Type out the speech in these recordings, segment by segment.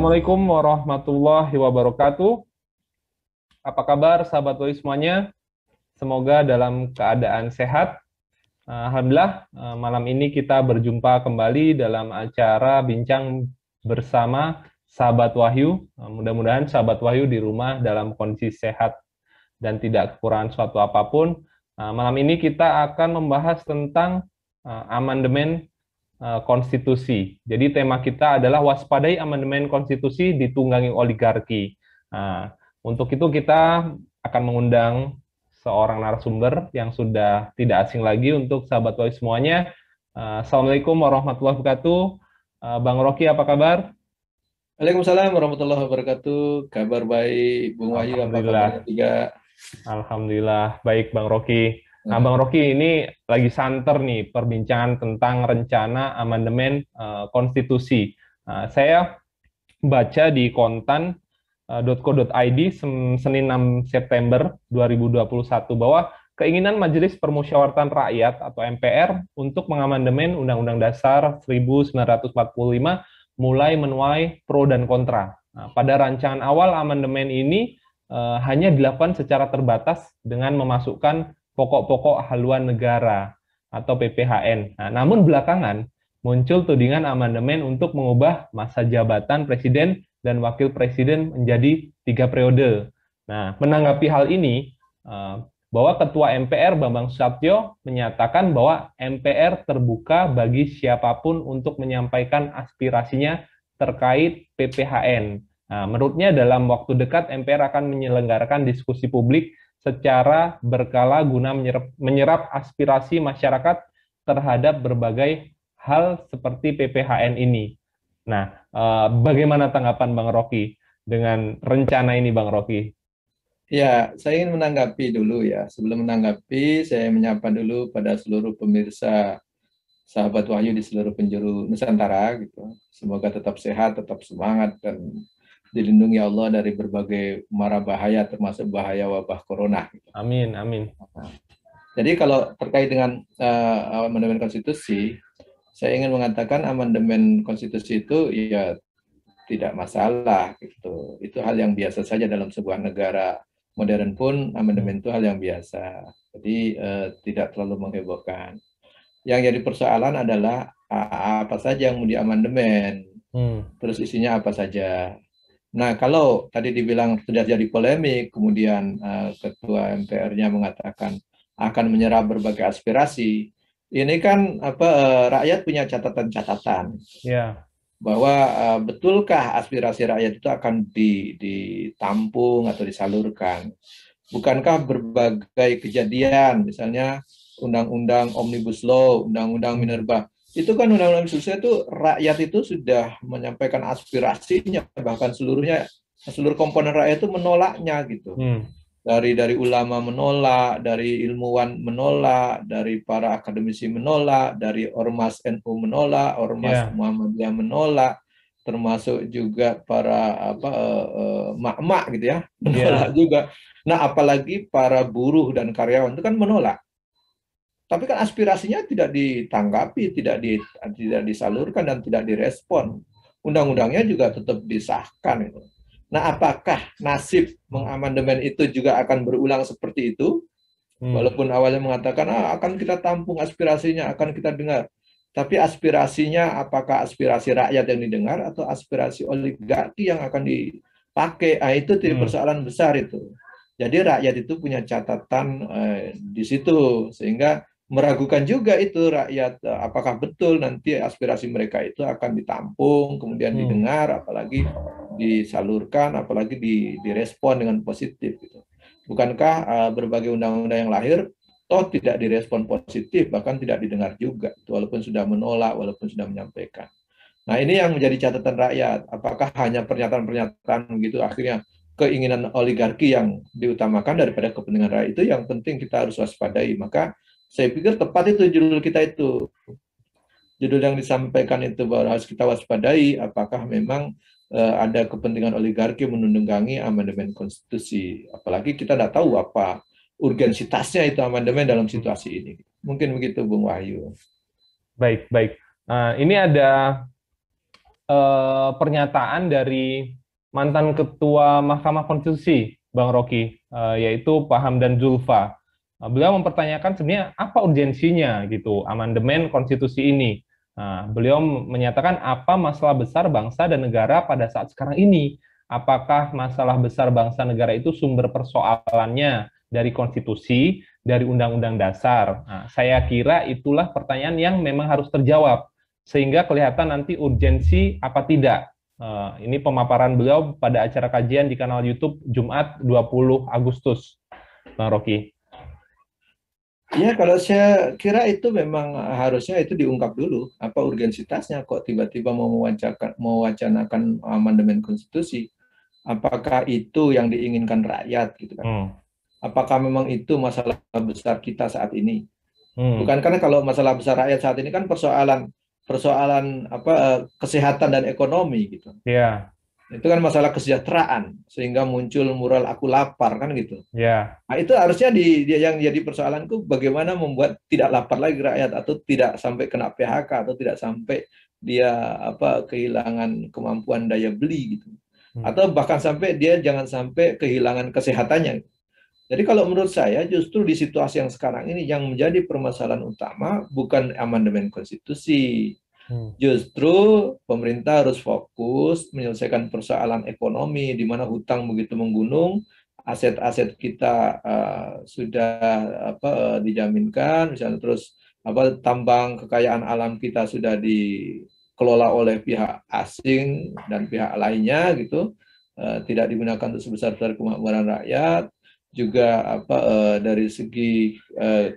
Assalamualaikum warahmatullahi wabarakatuh. Apa kabar sahabat Wahyu semuanya? Semoga dalam keadaan sehat. Alhamdulillah, malam ini kita berjumpa kembali dalam acara bincang bersama sahabat Wahyu. Mudah-mudahan sahabat Wahyu di rumah dalam kondisi sehat dan tidak kekurangan suatu apapun. Malam ini kita akan membahas tentang amandemen konstitusi. Jadi tema kita adalah waspadai amandemen konstitusi ditunggangi oligarki. Nah, untuk itu kita akan mengundang seorang narasumber yang sudah tidak asing lagi untuk sahabat Wahyu semuanya. Assalamualaikum warahmatullahi wabarakatuh. Bang Rocky, apa kabar? Waalaikumsalam warahmatullahi wabarakatuh. Kabar baik, Bung Wahyu, apa kabarnya Alhamdulillah. juga? Alhamdulillah, baik Bang Rocky. Nah, Bang Nah, Rocky ini lagi santer nih perbincangan tentang rencana amandemen konstitusi. Saya baca di kontan.co.id Senin 6 September 2021 bahwa keinginan Majelis Permusyawaratan Rakyat atau MPR untuk mengamandemen Undang-Undang Dasar 1945 mulai menuai pro dan kontra. Nah, pada rancangan awal amandemen ini hanya dilakukan secara terbatas dengan memasukkan pokok-pokok haluan negara atau PPHN. Nah, namun belakangan muncul tudingan amandemen untuk mengubah masa jabatan presiden dan wakil presiden menjadi 3 periode. Nah, menanggapi hal ini, bahwa Ketua MPR Bambang Susatyo menyatakan bahwa MPR terbuka bagi siapapun untuk menyampaikan aspirasinya terkait PPHN. Nah, menurutnya dalam waktu dekat MPR akan menyelenggarakan diskusi publik secara berkala guna menyerap aspirasi masyarakat terhadap berbagai hal seperti PPHN ini. Nah, bagaimana tanggapan Bang Rocky dengan rencana ini, Bang Rocky? ya, saya ingin menanggapi dulu ya. Sebelum menanggapi, saya menyapa dulu pada seluruh pemirsa sahabat Wahyu di seluruh penjuru Nusantara gitu. Semoga tetap sehat, tetap semangat dan dilindungi Allah dari berbagai mara bahaya termasuk bahaya wabah corona gitu. Amin, amin. Jadi kalau terkait dengan amandemen konstitusi, saya ingin mengatakan amandemen konstitusi itu ya tidak masalah gitu. Itu hal yang biasa saja dalam sebuah negara modern pun Hmm. amandemen itu hal yang biasa. Jadi tidak terlalu menghebohkan. Yang jadi persoalan adalah apa saja yang mau diamandemen, Hmm. terus isinya apa saja. Nah, kalau tadi dibilang sudah jadi polemik, kemudian Ketua MPR-nya mengatakan akan menyerap berbagai aspirasi, ini kan rakyat punya catatan-catatan Ya. bahwa betulkah aspirasi rakyat itu akan ditampung atau disalurkan? Bukankah berbagai kejadian, misalnya undang-undang Omnibus Law, undang-undang Hmm. Minerba, itu kan undang-undang Minerba itu rakyat itu sudah menyampaikan aspirasinya, bahkan seluruh komponen rakyat itu menolaknya gitu. Hmm. Dari ulama menolak, dari ilmuwan menolak, dari para akademisi menolak, dari ormas NU menolak, ormas Ya. Muhammadiyah menolak, termasuk juga para mak-mak gitu ya menolak Ya. juga. Nah, apalagi para buruh dan karyawan itu kan menolak. Tapi kan aspirasinya tidak ditanggapi, tidak disalurkan dan tidak direspon. Undang-undangnya juga tetap disahkan itu. Nah, apakah nasib mengamandemen itu juga akan berulang seperti itu? Hmm. Walaupun awalnya mengatakan akan kita tampung aspirasinya, akan kita dengar. Tapi aspirasinya apakah aspirasi rakyat yang didengar atau aspirasi oligarki yang akan dipakai? Nah, itu Hmm. persoalan besar itu. Jadi rakyat itu punya catatan di situ sehingga meragukan juga itu rakyat apakah betul nanti aspirasi mereka itu akan ditampung, kemudian Hmm. didengar, apalagi disalurkan, apalagi direspon dengan positif gitu. Bukankah berbagai undang-undang yang lahir toh tidak direspon positif, bahkan tidak didengar juga, walaupun sudah menolak, walaupun sudah menyampaikan. Nah, ini yang menjadi catatan rakyat. Apakah hanya pernyataan-pernyataan begitu akhirnya keinginan oligarki yang diutamakan daripada kepentingan rakyat, itu yang penting kita harus waspadai. Maka saya pikir tepat itu judul kita itu. Judul yang disampaikan itu bahwa harus kita waspadai apakah memang ada kepentingan oligarki menunggangi amandemen konstitusi. Apalagi kita tidak tahu apa urgensitasnya itu amandemen dalam Hmm. situasi ini. Mungkin begitu, Bung Wahyu. Baik, baik. Ini ada pernyataan dari mantan Ketua Mahkamah Konstitusi, Bang Rocky, yaitu Pak Hamdan Zulfa. Beliau mempertanyakan sebenarnya apa urgensinya gitu amandemen konstitusi ini. Nah, beliau menyatakan apa masalah besar bangsa dan negara pada saat sekarang ini. Apakah masalah besar bangsa negara itu sumber persoalannya dari konstitusi, dari undang-undang dasar? Nah, saya kira itulah pertanyaan yang memang harus terjawab sehingga kelihatan nanti urgensi apa tidak. Ini pemaparan beliau pada acara kajian di kanal YouTube Jumat 20 Agustus, Bang Rocky. Ya, kalau saya kira itu memang harusnya itu diungkap dulu apa urgensitasnya kok tiba-tiba mewacanakan amandemen konstitusi. Apakah itu yang diinginkan rakyat gitu kan? Apakah memang itu masalah besar kita saat ini? Bukan, karena kalau masalah besar rakyat saat ini kan persoalan kesehatan dan ekonomi gitu. Iya. Itu kan masalah kesejahteraan sehingga muncul mural aku lapar kan gitu. Iya. Nah, itu harusnya yang jadi persoalanku bagaimana membuat tidak lapar lagi rakyat atau tidak sampai kena PHK atau tidak sampai dia kehilangan kemampuan daya beli gitu. Atau bahkan sampai dia jangan sampai kehilangan kesehatannya. Jadi kalau menurut saya justru di situasi yang sekarang ini yang menjadi permasalahan utama bukan amandemen konstitusi. Justru pemerintah harus fokus menyelesaikan persoalan ekonomi di mana hutang begitu menggunung, aset-aset kita sudah dijaminkan, misalnya terus tambang kekayaan alam kita sudah dikelola oleh pihak asing dan pihak lainnya gitu, tidak digunakan untuk sebesar-besar kemakmuran rakyat. Juga dari segi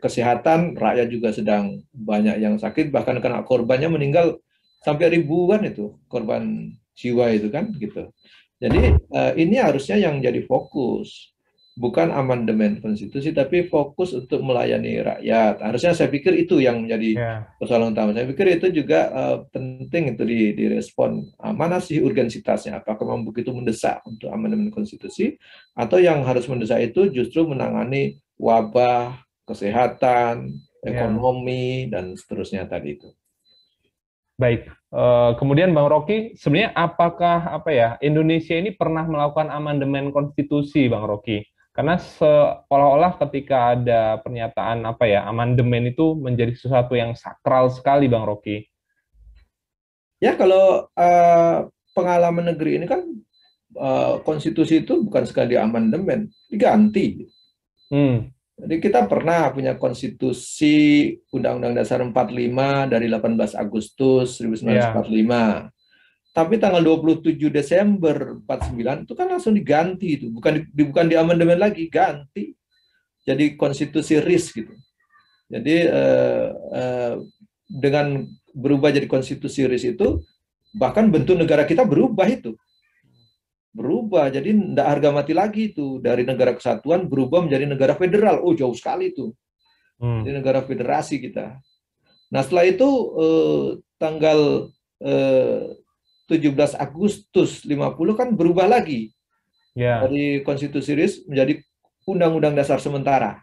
kesehatan rakyat juga sedang banyak yang sakit, bahkan kena korbannya meninggal sampai ribuan itu korban jiwa itu kan gitu. Jadi ini harusnya yang jadi fokus, bukan amandemen konstitusi tapi fokus untuk melayani rakyat. Harusnya saya pikir itu yang menjadi persoalan utama. Saya pikir itu juga penting itu direspon. Mana sih urgensitasnya? Apakah memang begitu mendesak untuk amandemen konstitusi atau yang harus mendesak itu justru menangani wabah, kesehatan, ekonomi dan seterusnya tadi itu. Baik, kemudian Bang Rocky, sebenarnya apakah Indonesia ini pernah melakukan amandemen konstitusi, Bang Rocky? Karena seolah-olah ketika ada pernyataan amandemen itu menjadi sesuatu yang sakral sekali, Bang Rocky. Ya, kalau pengalaman negeri ini kan konstitusi itu bukan sekali amandemen, diganti. Jadi kita pernah punya konstitusi Undang-Undang Dasar 45 dari 18 Agustus 1945. Tapi tanggal 27 Desember 49 itu kan langsung diganti itu, bukan di amandemen lagi, ganti. Jadi konstitusi RIS gitu. Jadi dengan berubah jadi konstitusi RIS itu bahkan bentuk negara kita berubah itu. Berubah, jadi tidak harga mati lagi itu, dari negara kesatuan berubah menjadi negara federal. Oh, jauh sekali itu. Jadi negara federasi kita. Nah, setelah itu tanggal 17 Agustus 50 kan berubah lagi. Dari konstitusi RIS menjadi Undang-Undang Dasar Sementara.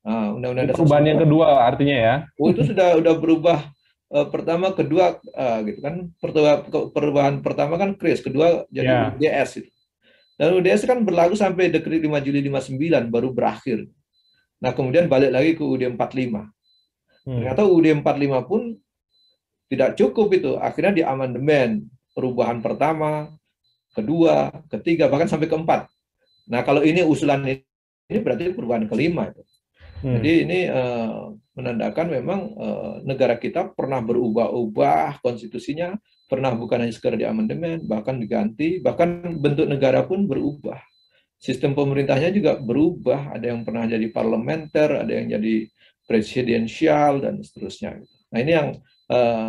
Nah, Undang-Undang Dasar perubahan sementara. Yang kedua artinya ya. Oh, itu sudah berubah. Pertama, kedua gitu kan. Perubahan pertama kan KRIS, kedua jadi UDS itu. Dan UDS kan berlaku sampai Dekret 5 Juli 59 baru berakhir. Nah, kemudian balik lagi ke UUD 45. Ternyata UUD 45 pun tidak cukup itu. Akhirnya diamandemen. Perubahan pertama, kedua, ketiga, bahkan sampai keempat. Nah, kalau ini usulan ini berarti perubahan kelima itu. Jadi ini menandakan memang negara kita pernah berubah-ubah konstitusinya, pernah bukan hanya sekedar diamandemen, bahkan diganti, bahkan bentuk negara pun berubah. Sistem pemerintahnya juga berubah, ada yang pernah jadi parlementer, ada yang jadi presidensial, dan seterusnya. Nah, ini yang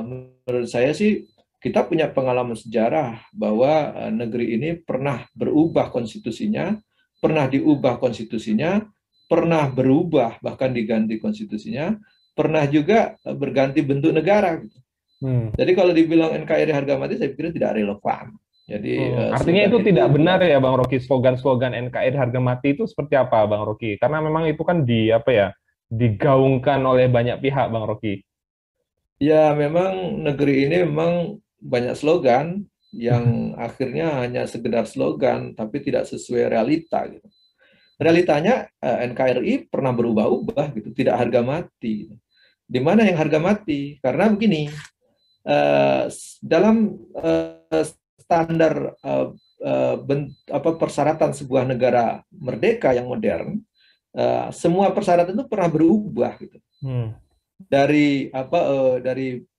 menurut saya sih, kita punya pengalaman sejarah bahwa negeri ini pernah berubah konstitusinya, pernah diubah konstitusinya, pernah berubah bahkan diganti konstitusinya, pernah juga berganti bentuk negara. Jadi kalau dibilang NKRI harga mati, saya pikir tidak relevan. Jadi artinya itu tidak benar ya, Bang Rocky, slogan-slogan NKRI harga mati itu seperti apa, Bang Rocky? Karena memang itu kan digaungkan oleh banyak pihak, Bang Rocky. Ya, memang negeri ini memang banyak slogan yang akhirnya hanya sekedar slogan tapi tidak sesuai realita gitu. Realitanya NKRI pernah berubah-ubah gitu, tidak harga mati. Di mana yang harga mati? Karena begini, dalam standar persyaratan sebuah negara merdeka yang modern, semua persyaratan itu pernah berubah gitu. Dari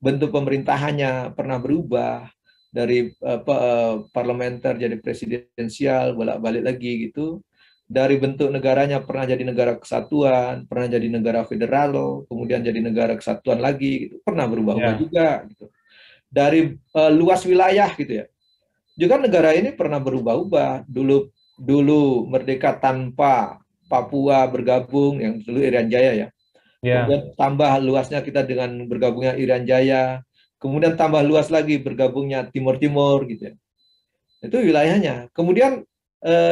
bentuk pemerintahannya pernah berubah, dari parlementer jadi presidensial bolak-balik lagi gitu. Dari bentuk negaranya pernah jadi negara kesatuan, pernah jadi negara federal, kemudian jadi negara kesatuan lagi gitu. Pernah berubah-ubah juga gitu. Dari luas wilayah gitu ya. Juga negara ini pernah berubah-ubah. Dulu merdeka tanpa Papua bergabung, yang dulu Irian Jaya ya. Kemudian tambah luasnya kita dengan bergabungnya Irian Jaya. Kemudian tambah luas lagi bergabungnya Timur Timur gitu ya. Itu wilayahnya. Kemudian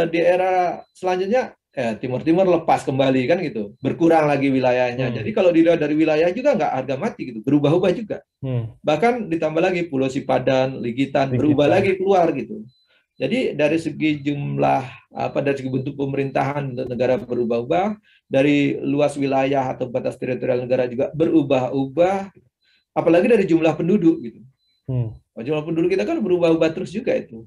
di era selanjutnya Timur Timur lepas kembali kan gitu, berkurang lagi wilayahnya. Jadi kalau dilihat dari wilayah juga nggak harga mati gitu, berubah-ubah juga. Bahkan ditambah lagi Pulau Sipadan, Ligitan berubah lagi keluar gitu. Jadi dari segi jumlah dari segi bentuk pemerintahan negara berubah-ubah, dari luas wilayah atau batas teritorial negara juga berubah-ubah, apalagi dari jumlah penduduk gitu. Jumlah penduduk kita kan berubah-ubah terus juga itu.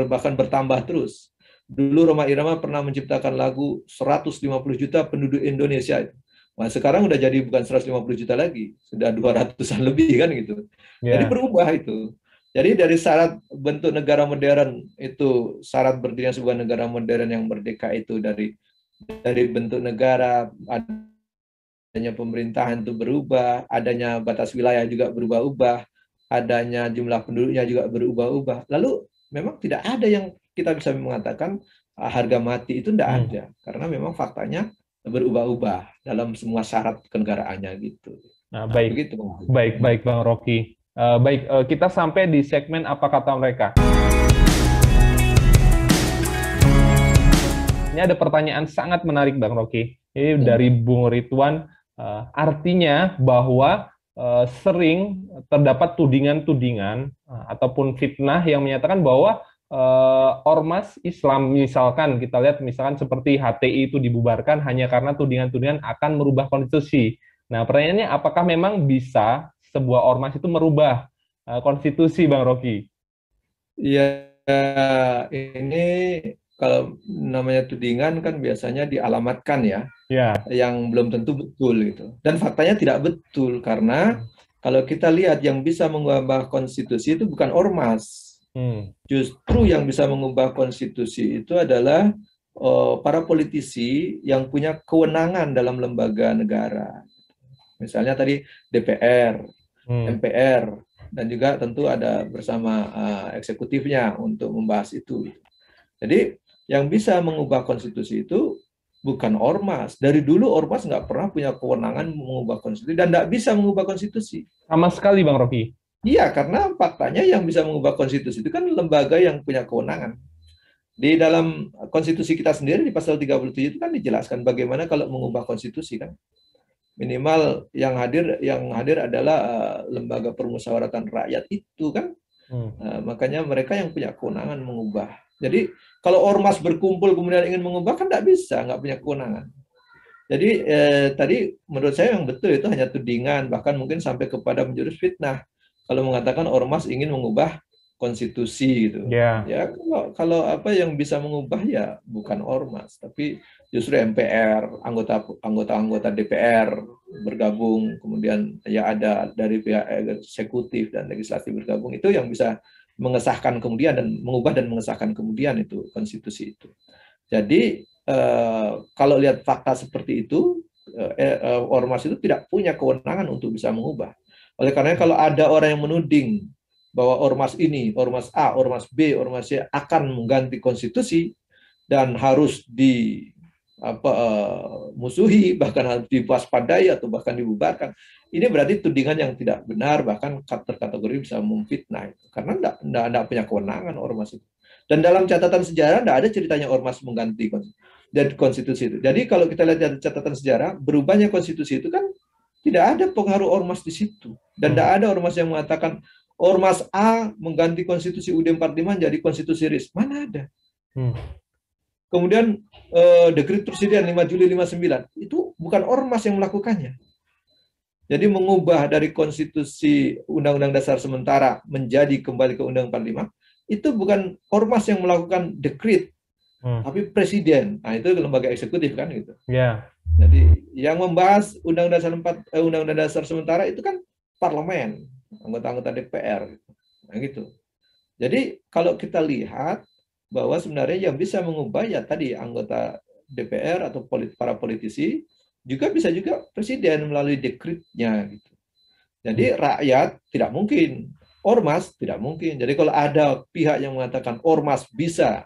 Bahkan bertambah terus. Dulu Rhoma Irama pernah menciptakan lagu 150 juta penduduk Indonesia. Nah, sekarang udah jadi bukan 150 juta lagi, sudah 200-an lebih kan gitu. Jadi berubah itu. Jadi dari syarat bentuk negara modern itu, syarat berdirinya sebuah negara modern yang merdeka itu dari bentuk negara, adanya pemerintahan itu berubah, adanya batas wilayah juga berubah-ubah, adanya jumlah penduduknya juga berubah-ubah. Lalu memang tidak ada yang kita bisa mengatakan harga mati itu tidak ada, karena memang faktanya berubah-ubah dalam semua syarat kenegaraannya gitu. Nah, baik, baik Bang Rocky. Kita sampai di segmen apa kata mereka. Ini ada pertanyaan sangat menarik Bang Rocky. Ini dari Bung Ridwan. Artinya bahwa sering terdapat tudingan-tudingan ataupun fitnah yang menyatakan bahwa ormas Islam, misalkan kita lihat misalkan seperti HTI itu dibubarkan hanya karena tudingan-tudingan akan merubah konstitusi. Nah, pertanyaannya apakah memang bisa sebuah ormas itu merubah konstitusi, Bang Rocky? Ya, ini kalau namanya tudingan kan biasanya dialamatkan ya, yang belum tentu betul gitu. Dan faktanya tidak betul, karena kalau kita lihat yang bisa mengubah konstitusi itu bukan ormas. Justru yang bisa mengubah konstitusi itu adalah para politisi yang punya kewenangan dalam lembaga negara. Misalnya tadi DPR, MPR, dan juga tentu ada bersama eksekutifnya untuk membahas itu. Jadi yang bisa mengubah konstitusi itu bukan ormas. Dari dulu ormas nggak pernah punya kewenangan mengubah konstitusi dan nggak bisa mengubah konstitusi. Sama sekali, Bang Rocky. Iya, karena faktanya yang bisa mengubah konstitusi itu kan lembaga yang punya kewenangan. Di dalam konstitusi kita sendiri di pasal 37 itu kan dijelaskan bagaimana kalau mengubah konstitusi kan. Minimal yang hadir adalah lembaga permusyawaratan rakyat itu kan. Makanya mereka yang punya kewenangan mengubah. Jadi kalau ormas berkumpul kemudian ingin mengubah kan nggak bisa, nggak punya kewenangan. Jadi tadi menurut saya yang betul itu hanya tudingan, bahkan mungkin sampai kepada menjurus fitnah. Kalau mengatakan ormas ingin mengubah konstitusi gitu. Ya kalau apa yang bisa mengubah ya bukan ormas, tapi justru MPR, anggota DPR bergabung, kemudian ya ada dari pihak eksekutif dan legislatif bergabung, itu yang bisa mengesahkan kemudian dan mengubah dan mengesahkan kemudian itu konstitusi itu. Jadi kalau lihat fakta seperti itu, ormas itu tidak punya kewenangan untuk bisa mengubah. Oleh karena kalau ada orang yang menuding bahwa ormas ini, ormas A, ormas B, ormas C akan mengganti konstitusi dan harus musuhi, bahkan harus diwaspadai atau bahkan dibubarkan, ini berarti tudingan yang tidak benar, bahkan terkategori bisa memfitnah itu. Karena tidak punya kewenangan ormas itu. Dan dalam catatan sejarah tidak ada ceritanya ormas mengganti konstitusi itu. Jadi kalau kita lihat dari catatan sejarah, berubahnya konstitusi itu kan tidak ada pengaruh ormas di situ. Dan tidak ada ormas yang mengatakan, Ormas A mengganti konstitusi UUD 45 jadi konstitusi RIS. Mana ada? Kemudian dekret presiden 5 Juli 59 itu bukan ormas yang melakukannya. Jadi mengubah dari konstitusi Undang-Undang Dasar sementara menjadi kembali ke Undang 45 itu bukan ormas yang melakukan dekret, tapi presiden. Nah, itu lembaga eksekutif kan gitu. Ya. Jadi yang membahas Undang-Undang Dasar sementara itu kan parlemen, anggota-anggota DPR. Nah, gitu. Jadi kalau kita lihat bahwa sebenarnya yang bisa mengubah ya tadi anggota DPR atau para politisi, juga bisa juga presiden melalui dekretnya gitu. Jadi rakyat tidak mungkin, ormas tidak mungkin. Jadi kalau ada pihak yang mengatakan ormas bisa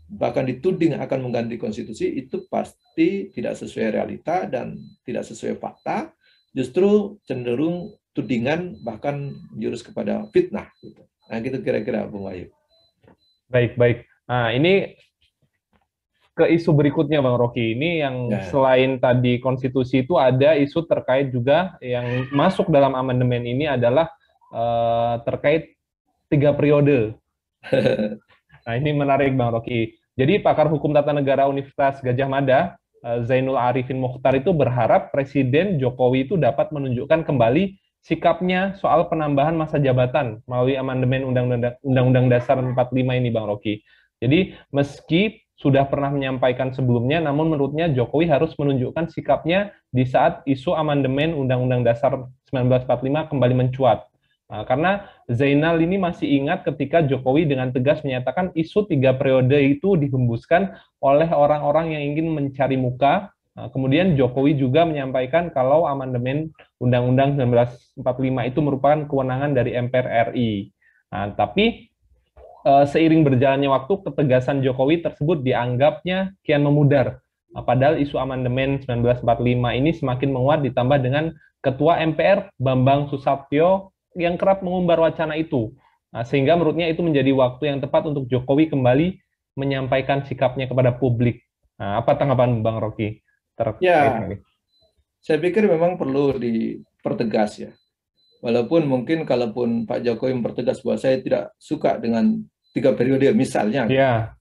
bahkan dituding akan mengganti konstitusi, itu pasti tidak sesuai realita dan tidak sesuai fakta, justru cenderung tudingan bahkan jurus kepada fitnah gitu. Nah, gitu kira-kira Bung Wahyu. Baik. Nah, ini ke isu berikutnya Bang Rocky. Ini yang selain tadi konstitusi itu ada isu terkait juga yang masuk dalam amandemen ini adalah terkait 3 periode. Nah, ini menarik Bang Rocky. Jadi pakar hukum tata negara Universitas Gadjah Mada, Zainul Arifin Mokhtar itu berharap Presiden Jokowi itu dapat menunjukkan kembali sikapnya soal penambahan masa jabatan melalui amandemen Undang-Undang Dasar 45 ini Bang Rocky. Jadi meski sudah pernah menyampaikan sebelumnya, namun menurutnya Jokowi harus menunjukkan sikapnya di saat isu amandemen Undang-Undang Dasar 1945 kembali mencuat. Nah, karena Zainal ini masih ingat ketika Jokowi dengan tegas menyatakan isu 3 periode itu dihembuskan oleh orang-orang yang ingin mencari muka. Nah, kemudian Jokowi juga menyampaikan kalau amandemen Undang-Undang 1945 itu merupakan kewenangan dari MPR RI. Nah, tapi seiring berjalannya waktu, ketegasan Jokowi tersebut dianggapnya kian memudar. Padahal isu amandemen 1945 ini semakin menguat ditambah dengan Ketua MPR Bambang Susatyo yang kerap mengumbar wacana itu. Sehingga menurutnya itu menjadi waktu yang tepat untuk Jokowi kembali menyampaikan sikapnya kepada publik. Apa tanggapan Bang Rocky terkait ini? Saya pikir memang perlu dipertegas ya. Walaupun mungkin kalaupun Pak Jokowi mempertegas bahwa saya tidak suka dengan 3 periode misalnya. Ya.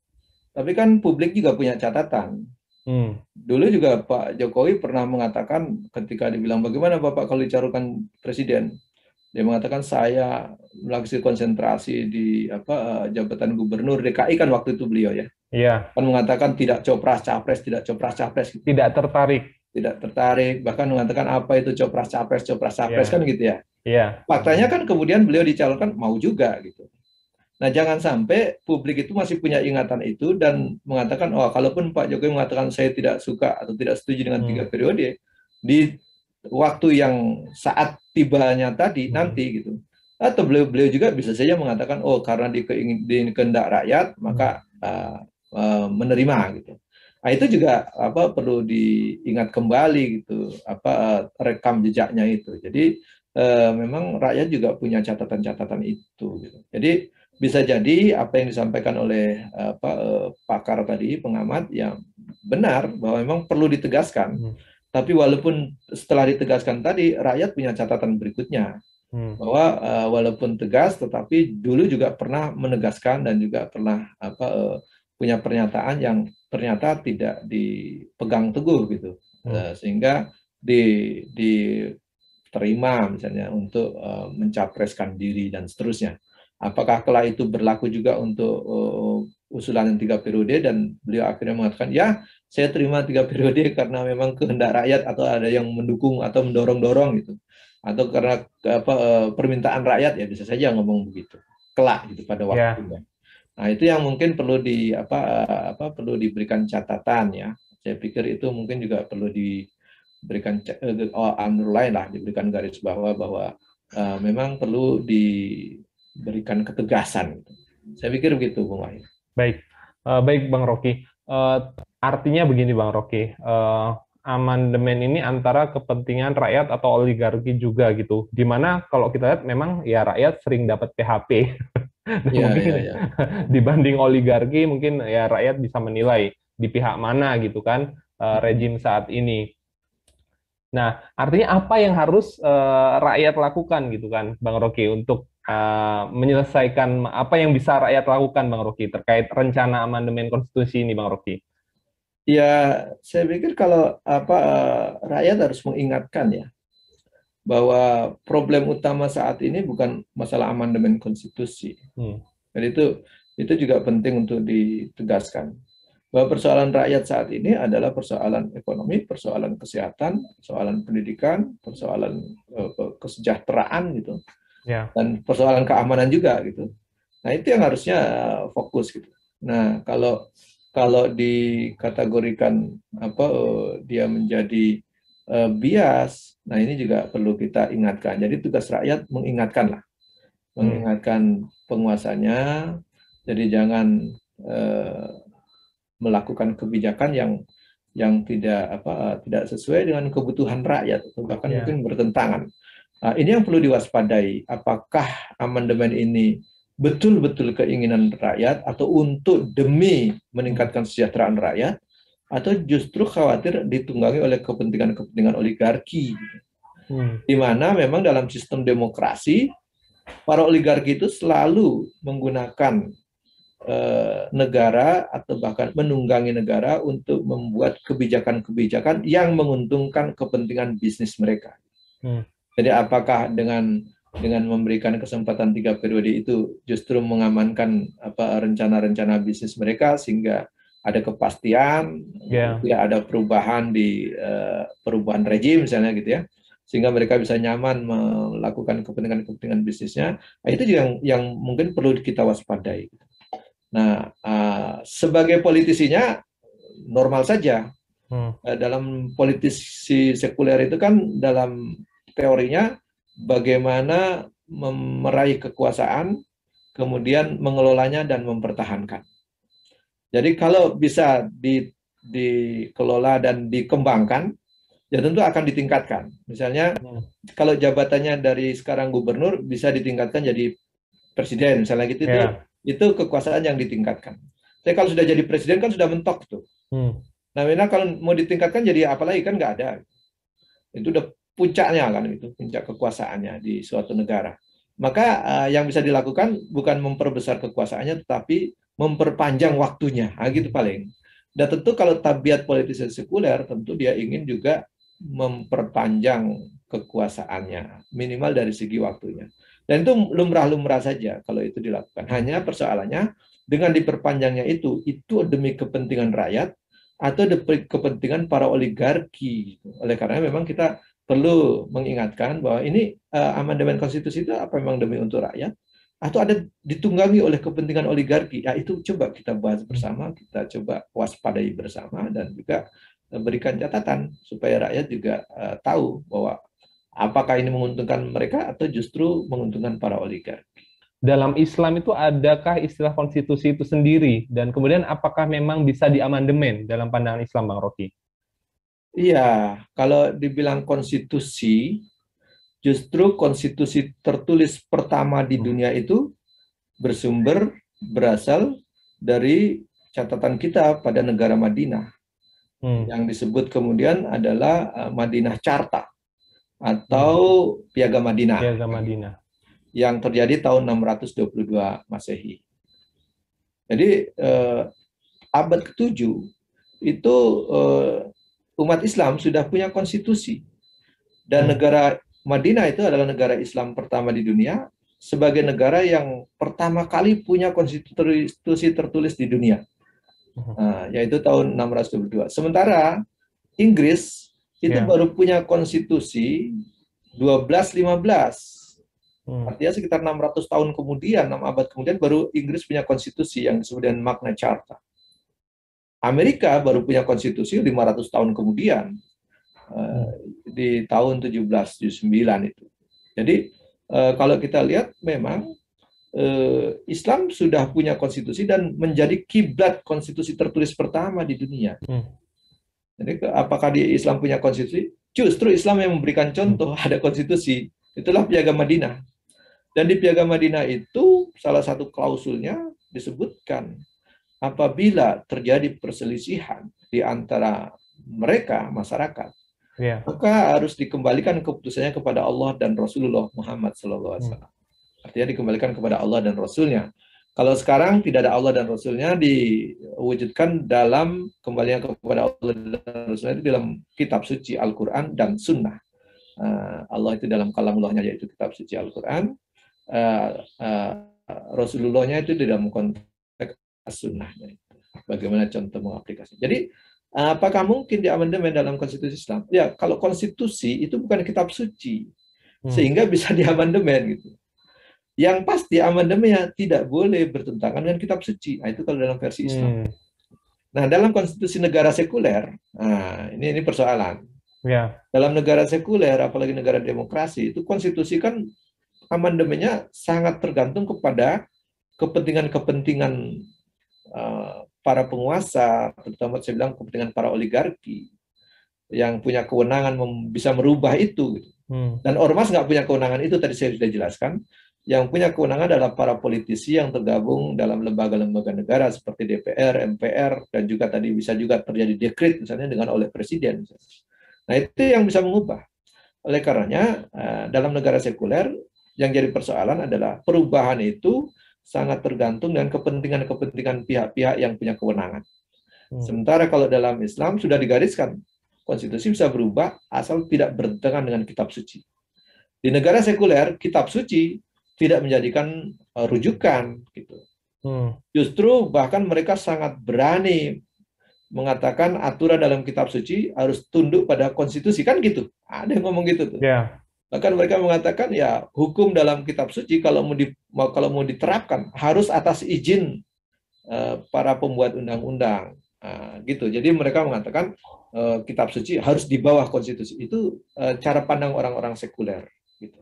Tapi kan publik juga punya catatan. Dulu juga Pak Jokowi pernah mengatakan ketika dibilang bagaimana Bapak kalau dicalonkan presiden, dia mengatakan saya melakukan konsentrasi di jabatan gubernur DKI kan waktu itu beliau ya. Iya. Kan mengatakan tidak copras capres, tidak copras capres. Gitu. Tidak tertarik, bahkan mengatakan apa itu copras capres kan gitu ya. Iya. Faktanya kan kemudian beliau dicalonkan mau juga gitu. Nah, jangan sampai publik itu masih punya ingatan itu dan mengatakan, oh, kalaupun Pak Jokowi mengatakan saya tidak suka atau tidak setuju dengan 3 periode, di waktu yang saat tibanya tadi, nanti gitu. Atau beliau juga bisa saja mengatakan, oh, karena di kehendak rakyat, maka menerima gitu. Nah, itu juga perlu diingat kembali gitu, rekam jejaknya itu. Jadi, memang rakyat juga punya catatan-catatan itu gitu. Jadi bisa jadi apa yang disampaikan oleh pakar tadi, pengamat, yang benar bahwa memang perlu ditegaskan. Tapi walaupun setelah ditegaskan tadi, rakyat punya catatan berikutnya. Bahwa walaupun tegas, tetapi dulu juga pernah menegaskan dan juga pernah punya pernyataan yang ternyata tidak dipegang teguh gitu. Sehingga diterima misalnya untuk mencapreskan diri dan seterusnya. Apakah kelak itu berlaku juga untuk usulan yang 3 periode dan beliau akhirnya mengatakan ya saya terima 3 periode karena memang kehendak rakyat atau ada yang mendukung atau mendorong-dorong gitu atau karena permintaan rakyat ya bisa saja ngomong begitu kelak gitu pada waktunya. Nah itu yang mungkin perlu perlu diberikan catatan ya. Saya pikir itu mungkin juga perlu diberikan underline lah, diberikan garis bawah bahwa memang perlu diberikan ketegasan. Saya pikir begitu, Bung Wahyu. Baik Bang Rocky. Artinya begini Bang Rocky, amandemen ini antara kepentingan rakyat atau oligarki juga gitu. Dimana kalau kita lihat memang ya rakyat sering dapat PHP. Dibanding oligarki mungkin ya rakyat bisa menilai di pihak mana gitu kan rejim saat ini. Nah, artinya apa yang harus rakyat lakukan gitu kan, Bang Rocky, untuk menyelesaikan apa yang bisa rakyat lakukan, Bang Rocky, terkait rencana amandemen konstitusi ini, Bang Rocky? Ya, saya pikir kalau rakyat harus mengingatkan ya bahwa problem utama saat ini bukan masalah amandemen konstitusi. Dan itu juga penting untuk ditegaskan bahwa persoalan rakyat saat ini adalah persoalan ekonomi, persoalan kesehatan, persoalan pendidikan, persoalan kesejahteraan gitu, dan persoalan keamanan juga gitu. Nah itu yang harusnya fokus gitu. Nah kalau dikategorikan dia menjadi bias, nah ini juga perlu kita ingatkan. Jadi tugas rakyat mengingatkan lah, mengingatkan penguasanya. Jadi jangan melakukan kebijakan yang tidak sesuai dengan kebutuhan rakyat atau bahkan mungkin bertentangan. Nah, ini yang perlu diwaspadai. Apakah amandemen ini betul-betul keinginan rakyat atau untuk demi meningkatkan kesejahteraan rakyat, atau justru khawatir ditunggangi oleh kepentingan-kepentingan oligarki, di mana memang dalam sistem demokrasi para oligarki itu selalu menggunakan negara atau bahkan menunggangi negara untuk membuat kebijakan-kebijakan yang menguntungkan kepentingan bisnis mereka. Jadi apakah dengan memberikan kesempatan 3 periode itu justru mengamankan rencana-rencana bisnis mereka sehingga ada kepastian, tidak ada perubahan perubahan rejim misalnya gitu ya, sehingga mereka bisa nyaman melakukan kepentingan-kepentingan bisnisnya. Nah, itu yang mungkin perlu kita waspadai. Nah, sebagai politisinya normal saja. Dalam politisi sekuler itu kan dalam teorinya bagaimana meraih kekuasaan, kemudian mengelolanya dan mempertahankan. Jadi kalau bisa dikelola dan dikembangkan, ya tentu akan ditingkatkan. Misalnya kalau jabatannya dari sekarang gubernur bisa ditingkatkan jadi presiden, misalnya gitu, itu kekuasaan yang ditingkatkan. Tapi kalau sudah jadi presiden kan sudah mentok tuh. Nah, memang kalau mau ditingkatkan jadi apa lagi kan nggak ada. Itu udah puncaknya kan, itu puncak kekuasaannya di suatu negara. Maka yang bisa dilakukan bukan memperbesar kekuasaannya, tetapi memperpanjang waktunya, gitu paling. Dan tentu kalau tabiat politis sekuler, tentu dia ingin juga memperpanjang kekuasaannya, minimal dari segi waktunya. Dan itu lumrah-lumrah saja kalau itu dilakukan. Hanya persoalannya dengan diperpanjangnya itu demi kepentingan rakyat atau demi kepentingan para oligarki. Oleh karena memang kita perlu mengingatkan bahwa ini amandemen konstitusi itu apa memang demi untuk rakyat atau ada ditunggangi oleh kepentingan oligarki. Ya itu coba kita bahas bersama, kita coba waspadai bersama dan juga berikan catatan supaya rakyat juga tahu bahwa apakah ini menguntungkan mereka atau justru menguntungkan para oligarki. Dalam Islam itu adakah istilah konstitusi itu sendiri? Dan kemudian apakah memang bisa diamandemen dalam pandangan Islam, Bang Rocky? Iya, kalau dibilang konstitusi, justru konstitusi tertulis pertama di dunia itu berasal dari catatan kita pada negara Madinah. Yang disebut kemudian adalah Madinah Carta atau Piagam Madinah. Piagam Madinah. Yang terjadi tahun 622 Masehi. Jadi abad ke-7 itu umat Islam sudah punya konstitusi. Dan negara Madinah itu adalah negara Islam pertama di dunia sebagai negara yang pertama kali punya konstitusi tertulis di dunia. Yaitu tahun 622. Sementara Inggris itu baru punya konstitusi 1215. Artinya sekitar 600 tahun kemudian, 6 abad kemudian baru Inggris punya konstitusi yang disebut dengan Magna Carta. Amerika baru punya konstitusi 500 tahun kemudian, di tahun 1779 itu. Jadi kalau kita lihat memang Islam sudah punya konstitusi dan menjadi kiblat konstitusi tertulis pertama di dunia. Jadi apakah di Islam punya konstitusi? Justru Islam yang memberikan contoh ada konstitusi. Itulah Piagam Madinah. Dan di Piagam Madinah itu salah satu klausulnya disebutkan apabila terjadi perselisihan di antara mereka, masyarakat, maka harus dikembalikan keputusannya kepada Allah dan Rasulullah Muhammad SAW. Artinya artinya dikembalikan kepada Allah dan Rasulnya. Kalau sekarang tidak ada Allah dan Rasulnya, diwujudkan dalam kembalinya kepada Allah dan Rasulnya itu dalam kitab suci Al-Quran dan Sunnah. Allah itu dalam kalamullahnya yaitu kitab suci Al-Quran, Rasulullahnya itu di dalam konteks Sunnahnya. Bagaimana contoh mengaplikasikan. Jadi apakah mungkin diamandemen dalam konstitusi Islam? Ya, kalau konstitusi itu bukan kitab suci, sehingga bisa diamandemen gitu. Yang pasti amandemennya tidak boleh bertentangan dengan kitab suci. Nah, itu kalau dalam versi Islam. Nah, dalam konstitusi negara sekuler, ini persoalan. Ya. Dalam negara sekuler, apalagi negara demokrasi, itu konstitusi kan amandemennya sangat tergantung kepada kepentingan-kepentingan para penguasa, terutama saya bilang kepentingan para oligarki yang punya kewenangan bisa merubah itu. Gitu. Dan ormas nggak punya kewenangan itu, tadi saya sudah jelaskan. Yang punya kewenangan adalah para politisi yang tergabung dalam lembaga-lembaga negara seperti DPR, MPR, dan juga tadi bisa juga terjadi dekret misalnya dengan oleh presiden. Nah, itu yang bisa mengubah. Oleh karenanya, dalam negara sekuler, yang jadi persoalan adalah perubahan itu sangat tergantung dengan kepentingan-kepentingan pihak-pihak yang punya kewenangan. Sementara kalau dalam Islam sudah digariskan, konstitusi bisa berubah asal tidak bertentangan dengan kitab suci. Di negara sekuler, kitab suci tidak menjadikan rujukan. Gitu. Justru bahkan mereka sangat berani mengatakan aturan dalam kitab suci harus tunduk pada konstitusi, kan gitu. Ada yang ngomong gitu tuh. Yeah. Bahkan mereka mengatakan ya hukum dalam kitab suci kalau mau diterapkan harus atas izin para pembuat undang-undang, gitu. Jadi mereka mengatakan kitab suci harus di bawah konstitusi. Itu cara pandang orang-orang sekuler. Gitu.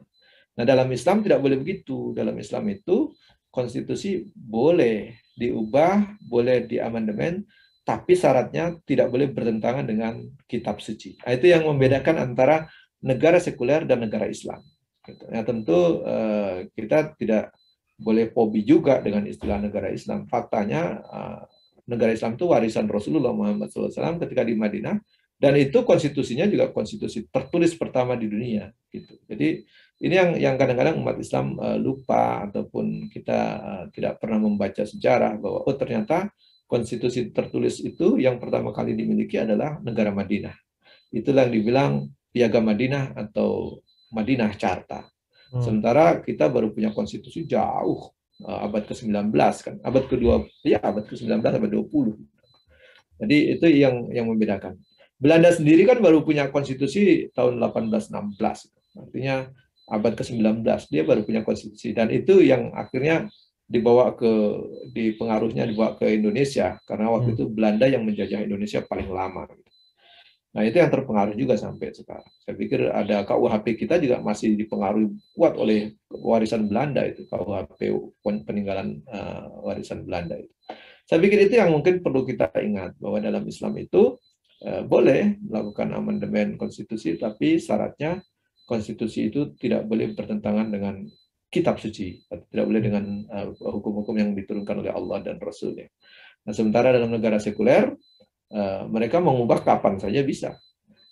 Nah, dalam Islam tidak boleh begitu. Dalam Islam itu konstitusi boleh diubah, boleh diamandemen, tapi syaratnya tidak boleh bertentangan dengan kitab suci. Nah, itu yang membedakan antara negara sekuler dan negara Islam. Nah, tentu kita tidak boleh fobi juga dengan istilah negara Islam. Faktanya negara Islam itu warisan Rasulullah Muhammad SAW ketika di Madinah, dan itu konstitusinya juga konstitusi tertulis pertama di dunia. Gitu. Jadi ini yang kadang-kadang umat Islam lupa ataupun kita tidak pernah membaca sejarah bahwa ternyata konstitusi tertulis itu yang pertama kali dimiliki adalah negara Madinah. Itulah yang dibilang Piagam Madinah atau Madinah Carta. Sementara kita baru punya konstitusi jauh abad ke-19 kan, abad ke-20, ya abad ke-19 abad 20. Jadi itu yang membedakan. Belanda sendiri kan baru punya konstitusi tahun 1816. Artinya abad ke-19 dia baru punya konstitusi, dan itu yang akhirnya pengaruhnya dibawa ke Indonesia karena waktu itu Belanda yang menjajah Indonesia paling lama. Nah, itu yang terpengaruh juga sampai sekarang. Saya pikir ada KUHP kita juga masih dipengaruhi kuat oleh warisan Belanda itu, KUHP peninggalan warisan Belanda itu. Saya pikir itu yang mungkin perlu kita ingat, bahwa dalam Islam itu boleh melakukan amandemen konstitusi, tapi syaratnya konstitusi itu tidak boleh bertentangan dengan kitab suci, tidak boleh dengan hukum-hukum yang diturunkan oleh Allah dan Rasulnya. Nah, sementara dalam negara sekuler, mereka mengubah kapan saja bisa,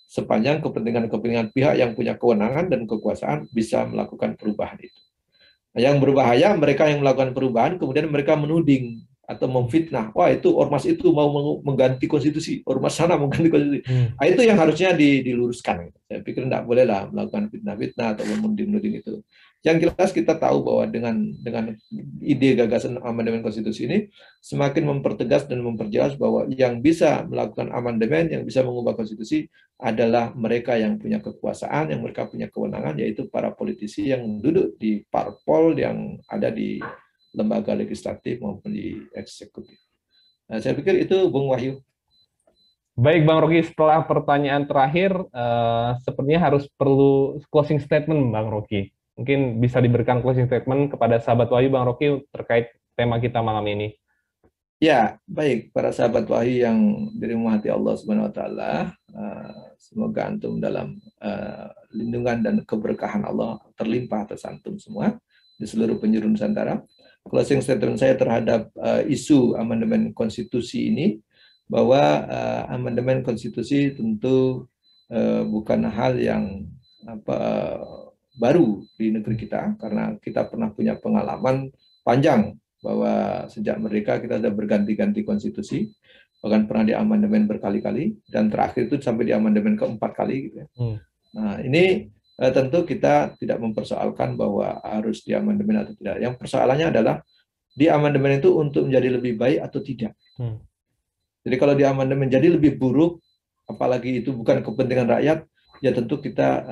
sepanjang kepentingan-kepentingan pihak yang punya kewenangan dan kekuasaan bisa melakukan perubahan itu. Nah, yang berbahaya mereka yang melakukan perubahan, kemudian mereka menuding atau memfitnah, wah itu ormas itu mau mengganti konstitusi, ormas sana mengganti konstitusi. Nah, itu yang harusnya diluruskan. Saya pikir tidak bolehlah melakukan fitnah-fitnah atau menuding itu. Yang jelas kita tahu bahwa dengan ide gagasan amandemen konstitusi ini semakin mempertegas dan memperjelas bahwa yang bisa melakukan amandemen, yang bisa mengubah konstitusi adalah mereka yang punya kekuasaan, yang mereka punya kewenangan, yaitu para politisi yang duduk di parpol yang ada di lembaga legislatif maupun di eksekutif. Nah, saya pikir itu Bung Wahyu. Baik Bang Rocky, setelah pertanyaan terakhir, sepertinya harus perlu closing statement Bang Rocky. Mungkin bisa diberikan closing statement kepada sahabat Wahyu Bang Rocky terkait tema kita malam ini. Ya, baik para sahabat Wahyu yang dirahmati Allah Subhanahu wa taala, semoga antum dalam lindungan dan keberkahan Allah terlimpah atas antum semua di seluruh penjuru Nusantara. Closing statement saya terhadap isu amandemen konstitusi ini, bahwa amandemen konstitusi tentu bukan hal yang baru di negeri kita, karena kita pernah punya pengalaman panjang bahwa sejak merdeka kita sudah berganti-ganti konstitusi, bahkan pernah diamandemen berkali-kali, dan terakhir itu sampai diamandemen keempat kali gitu ya. Nah, ini tentu kita tidak mempersoalkan bahwa harus diamandemen atau tidak. Yang persoalannya adalah di amandemen itu untuk menjadi lebih baik atau tidak. Jadi kalau di amandemen menjadi lebih buruk, apalagi itu bukan kepentingan rakyat, ya tentu kita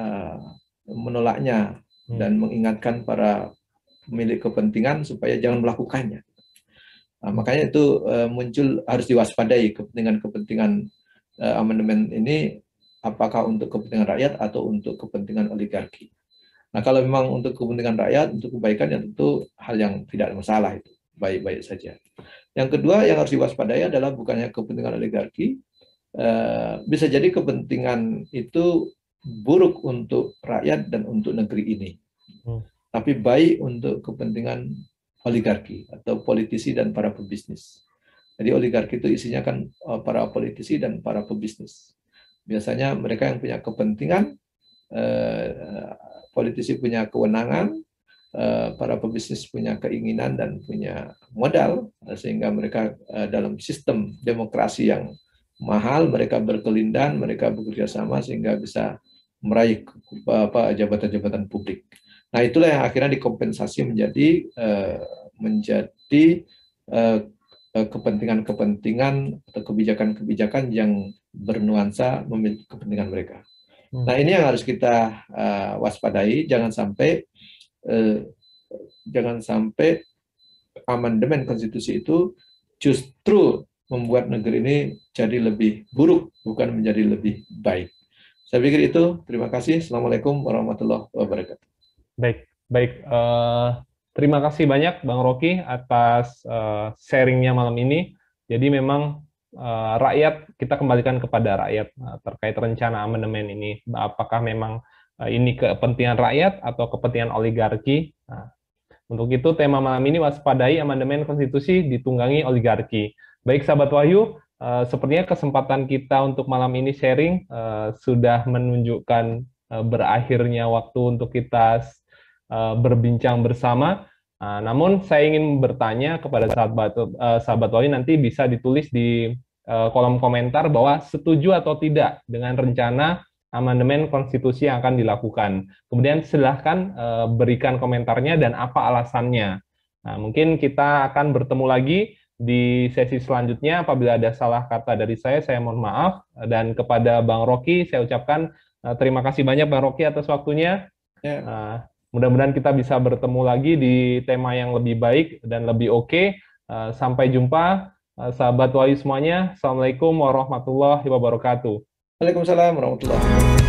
menolaknya dan mengingatkan para pemilik kepentingan supaya jangan melakukannya. Nah, makanya itu muncul, harus diwaspadai kepentingan-kepentingan amandemen ini, apakah untuk kepentingan rakyat atau untuk kepentingan oligarki. Nah, kalau memang untuk kepentingan rakyat, untuk kebaikan, ya tentu hal yang tidak ada masalah, itu baik-baik saja. Yang kedua yang harus diwaspadai adalah bukannya kepentingan oligarki, bisa jadi kepentingan itu buruk untuk rakyat dan untuk negeri ini, tapi baik untuk kepentingan oligarki atau politisi dan para pebisnis. Jadi oligarki itu isinya kan para politisi dan para pebisnis. Biasanya mereka yang punya kepentingan, politisi punya kewenangan, para pebisnis punya keinginan dan punya modal, sehingga mereka dalam sistem demokrasi yang mahal, mereka berkelindan, mereka bekerja sama sehingga bisa meraih jabatan-jabatan publik. Nah, itulah yang akhirnya dikompensasi menjadi kepentingan-kepentingan atau kebijakan-kebijakan yang bernuansa memiliki kepentingan mereka. Nah, ini yang harus kita waspadai, jangan sampai amandemen konstitusi itu justru membuat negeri ini jadi lebih buruk, bukan menjadi lebih baik. Saya pikir itu. Terima kasih. Assalamualaikum warahmatullahi wabarakatuh. Baik. Terima kasih banyak Bang Rocky atas sharingnya malam ini. Jadi memang rakyat, kita kembalikan kepada rakyat terkait rencana amandemen ini. Apakah memang ini kepentingan rakyat atau kepentingan oligarki? Nah, untuk itu tema malam ini, waspadai amandemen konstitusi ditunggangi oligarki. Baik sahabat Wahyu, sepertinya kesempatan kita untuk malam ini sharing sudah menunjukkan berakhirnya waktu untuk kita berbincang bersama. Namun saya ingin bertanya kepada sahabat Wahyu, nanti bisa ditulis di kolom komentar bahwa setuju atau tidak dengan rencana amandemen konstitusi yang akan dilakukan. Kemudian silahkan berikan komentarnya dan apa alasannya. Nah, mungkin kita akan bertemu lagi di sesi selanjutnya. Apabila ada salah kata dari saya mohon maaf. Dan kepada Bang Rocky, saya ucapkan terima kasih banyak Bang Rocky atas waktunya. Mudah-mudahan kita bisa bertemu lagi di tema yang lebih baik dan lebih oke. Sampai jumpa, sahabat Wahyu semuanya. Assalamualaikum warahmatullahi wabarakatuh. Waalaikumsalam warahmatullahi wabarakatuh.